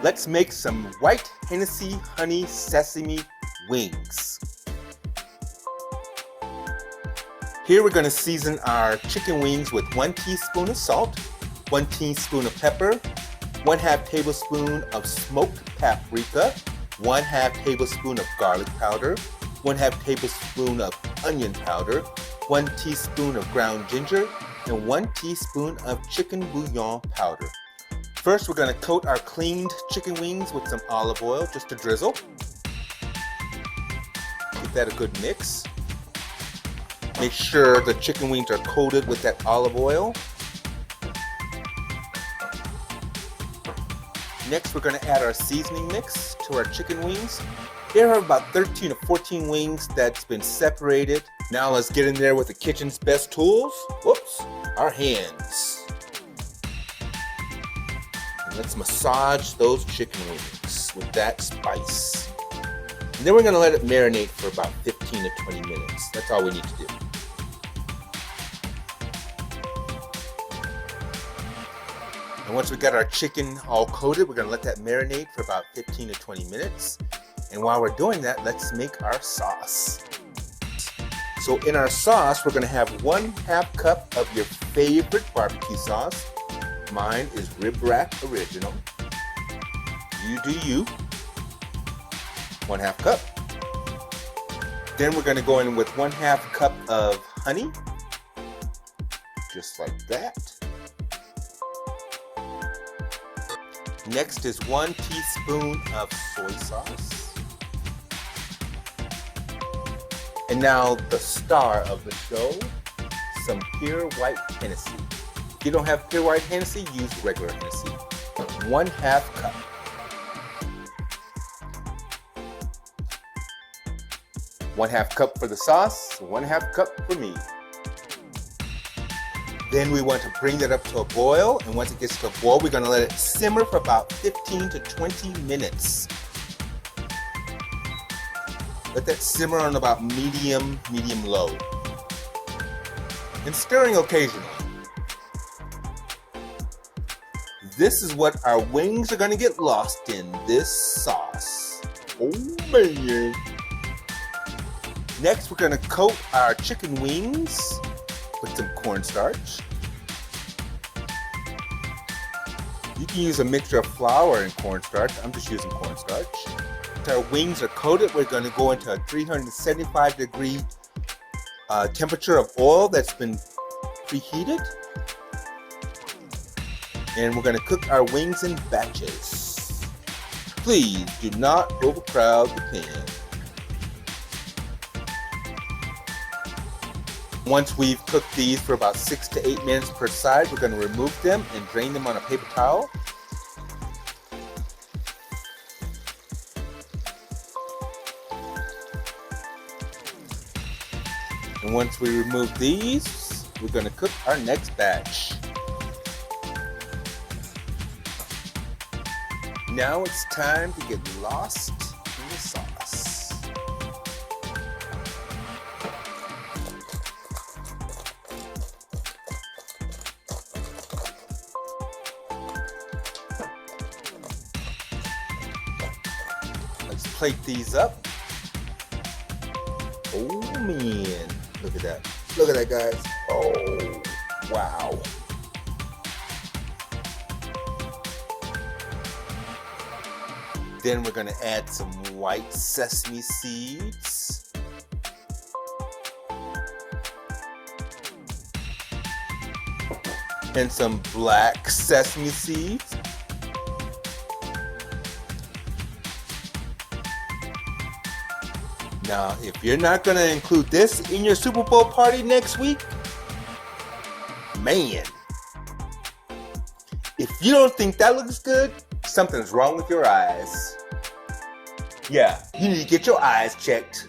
Let's make some white Hennessy honey sesame wings. Here we're going to season our chicken wings with 1 teaspoon of salt, 1 teaspoon of pepper, 1/2 tablespoon of smoked paprika, 1/2 tablespoon of garlic powder, 1/2 tablespoon of onion powder, 1 teaspoon of ground ginger, and 1 teaspoon of chicken bouillon powder. First, we're going to coat our cleaned chicken wings with some olive oil, just a drizzle. Give that a good mix. Make sure the chicken wings are coated with that olive oil. Next, we're going to add our seasoning mix to our chicken wings. Here are about 13 or 14 wings that's been separated. Now let's get in there with the kitchen's best tools. Whoops, our hands. And let's massage those chicken wings with that spice. And then we're going to let it marinate for about 15 to 20 minutes. That's all we need to do. And once we got our chicken all coated, we're going to let that marinate for about 15 to 20 minutes. And while we're doing that, let's make our sauce. So in our sauce, we're going to have 1/2 cup of your favorite barbecue sauce. Mine is Rib Rack Original. You do you. 1/2 cup. Then we're going to go in with 1/2 cup of honey. Just like that. Next is 1 teaspoon of soy sauce. And now the star of the show, some pure white Hennessy. If you don't have pure white Hennessy, use regular Hennessy. 1/2 cup. One-half cup for the sauce, 1/2 cup for me. Then we want to bring that up to a boil, and once it gets to a boil, we're going to let it simmer for about 15 to 20 minutes. Let that simmer on about medium-low. And stirring occasionally. This is what our wings are going to get lost in, this sauce. Oh man. Next, we're going to coat our chicken wings with some cornstarch. You can use a mixture of flour and cornstarch. I'm just using cornstarch. Once our wings are coated, we're going to go into a 375-degree temperature of oil that's been preheated. And we're going to cook our wings in batches. Please do not overcrowd the pan. Once we've cooked these for about 6 to 8 minutes per side, we're going to remove them and drain them on a paper towel. And once we remove these, we're going to cook our next batch. Now it's time to get lost in the sauce. Let's plate these up. Oh man, look at that. Look at that, guys. Oh, wow. Then we're going to add some white sesame seeds. And some black sesame seeds. Now, if you're not going to include this in your Super Bowl party next week, man, if you don't think that looks good, something's wrong with your eyes. Yeah, you need to get your eyes checked.